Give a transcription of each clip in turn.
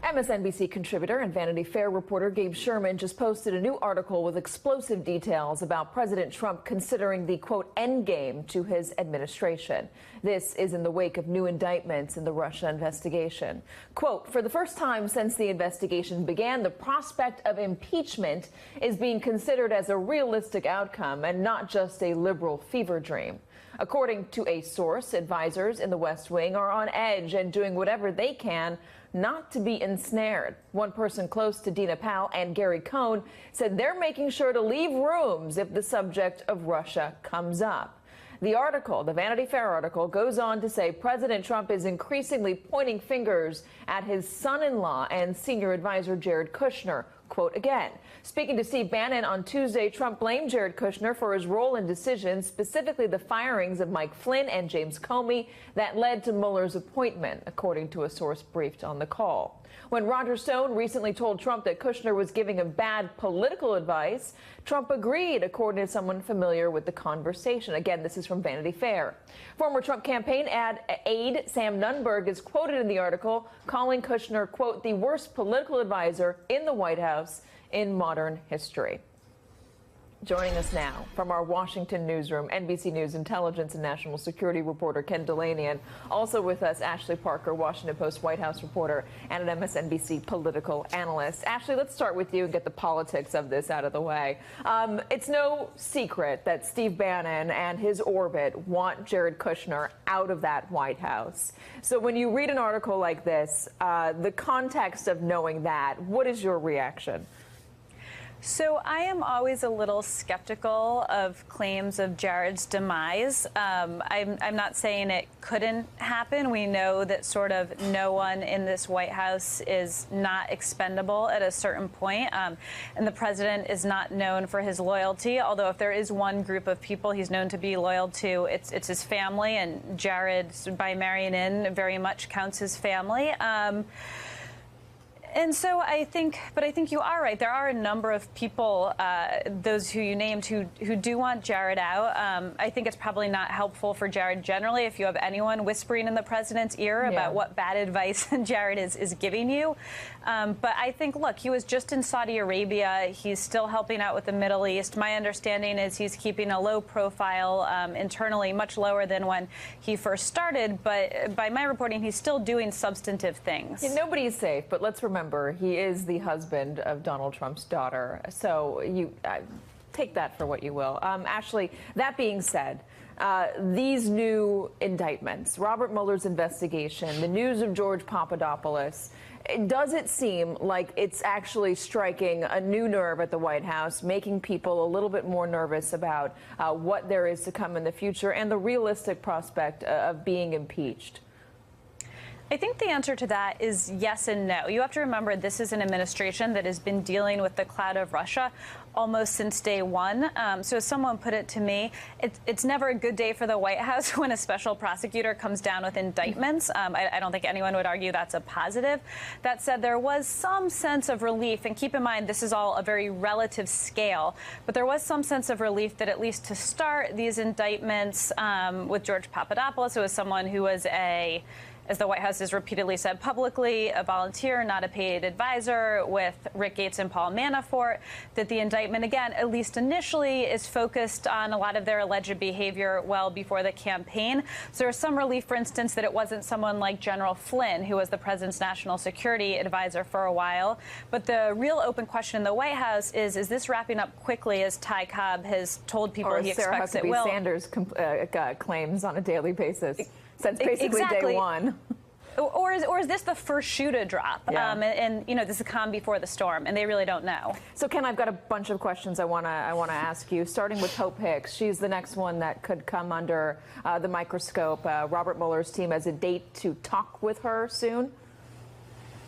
MSNBC contributor and Vanity Fair reporter Gabe Sherman just posted a new article with explosive details about President Trump considering the, quote, endgame to his administration. This is in the wake of new indictments in the Russia investigation. Quote, for the first time since the investigation began, the prospect of impeachment is being considered as a realistic outcome and not just a liberal fever dream. According to a source, advisors in the West Wing are on edge and doing whatever they can not to be ensnared. One person close to Dina Powell and Gary Cohn said they're making sure to leave rooms if the subject of Russia comes up. The article, the Vanity Fair article, goes on to say President Trump is increasingly pointing fingers at his son-in-law and senior advisor Jared Kushner. Quote again, speaking to Steve Bannon on Tuesday, Trump blamed Jared Kushner for his role in decisions, specifically the firings of Mike Flynn and James Comey that led to Mueller's appointment, according to a source briefed on the call. When Roger Stone recently told Trump that Kushner was giving him bad political advice, Trump agreed, according to someone familiar with the conversation. Again, this is from Vanity Fair. Former Trump campaign aide Sam Nunberg is quoted in the article calling Kushner, quote, the worst political advisor in the White House in modern history. Joining us now from our Washington newsroom, NBC News intelligence and national security reporter Ken Delaney, and also with us, Ashley Parker, Washington Post White House reporter and an MSNBC political analyst. Ashley, let's start with you and get the politics of this out of the way. It's no secret that Steve Bannon and his orbit want Jared Kushner out of that White House. So when you read an article like this, the context of knowing that, what is your reaction? So I am always a little skeptical of claims of Jared's demise. I'm not saying it couldn't happen. We know that sort of no one in this White House is not expendable at a certain point. And the president is not known for his loyalty, although if there is one group of people he's known to be loyal to, it's his family. And Jared, by marrying in, very much counts his family. And so I think you are right. There are a number of people, those who you named, who do want Jared out. I think it's probably not helpful for Jared generally if you have anyone whispering in the president's ear about what bad advice Jared is giving you. But I think, look, he was just in Saudi Arabia. He's still helping out with the Middle East. My understanding is he's keeping a low profile internally, much lower than when he first started. But by my reporting, he's still doing substantive things. Yeah, nobody's safe, but let's remember, he is the husband of Donald Trump's daughter. So you take that for what you will. Ashley, that being said, these new indictments, Robert Mueller's investigation, the news of George Papadopoulos, does it seem like it's actually striking a new nerve at the White House, making people a little bit more nervous about what there is to come in the future and the realistic prospect of being impeached? I think the answer to that is yes and no. You have to remember this is an administration that has been dealing with the cloud of Russia almost since day one. So as someone put it to me, it's never a good day for the White House when a special prosecutor comes down with indictments. I don't think anyone would argue that's a positive. That said, there was some sense of relief, and keep in mind this is all a very relative scale, but there was some sense of relief that at least to start these indictments with George Papadopoulos, who was someone who was as the White House has repeatedly said publicly, a volunteer, not a paid advisor, with Rick Gates and Paul Manafort, that the indictment, again, at least initially, is focused on a lot of their alleged behavior well before the campaign. So there's some relief, for instance, that it wasn't someone like General Flynn, who was the president's national security advisor for a while. But the real open question in the White House is this wrapping up quickly, as Ty Cobb has told people he expects it will? Sarah Huckabee Sanders claims on a daily basis. Since basically day one. Or is this the first shoe to drop? Yeah. And you know, this is the calm before the storm, and they really don't know. So, Ken, I've got a bunch of questions I want to ask you, starting with Hope Hicks. She's the next one that could come under the microscope. Robert Mueller's team has a date to talk with her soon.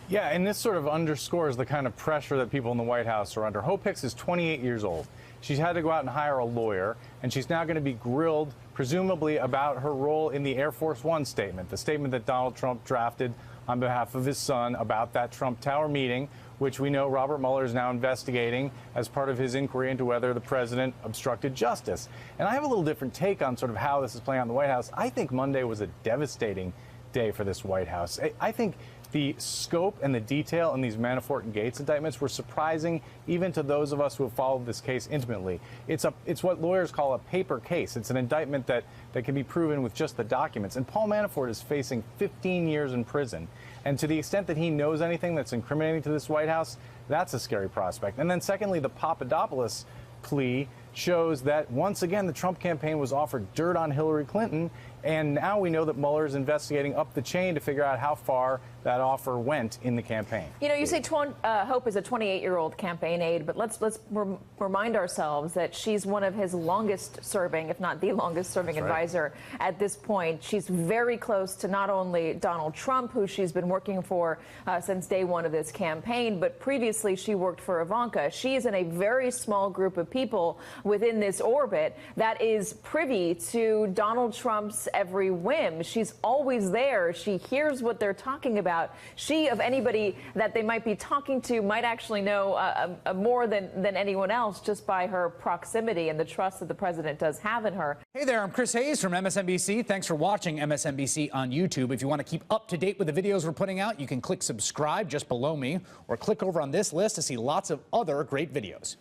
Yeah, and this sort of underscores the kind of pressure that people in the White House are under. Hope Hicks is 28 years old. She's had to go out and hire a lawyer, and she's now going to be grilled, presumably, about her role in the Air Force One statement, the statement that Donald Trump drafted on behalf of his son about that Trump Tower meeting, which we know Robert Mueller is now investigating as part of his inquiry into whether the president obstructed justice. And I have a little different take on sort of how this is playing out in the White House. I think Monday was a devastating day for this White House. I think the scope and the detail in these Manafort and Gates indictments were surprising even to those of us who have followed this case intimately. It's what lawyers call a paper case. It's an indictment that can be proven with just the documents. And Paul Manafort is facing 15 years in prison. And to the extent that he knows anything that's incriminating to this White House, that's a scary prospect. And then secondly, the Papadopoulos plea shows that once again the Trump campaign was offered dirt on Hillary Clinton, and now we know that Mueller is investigating up the chain to figure out how far that offer went in the campaign. You know, you say Hope is a 28-year-old campaign aide, but let's remind ourselves that she's one of his longest-serving, if not the longest-serving advisor at this point. She's very close to not only Donald Trump, who she's been working for since day one of this campaign, but previously she worked for Ivanka. She is in a very small group of people within this orbit that is privy to Donald Trump's every whim. She's always there. She hears what they're talking about. She, of anybody that they might be talking to, might actually know more than anyone else just by her proximity and the trust that the president does have in her. Hey there, I'm Chris Hayes from MSNBC. Thanks for watching MSNBC on YouTube. If you want to keep up to date with the videos we're putting out, you can click subscribe just below me or click over on this list to see lots of other great videos.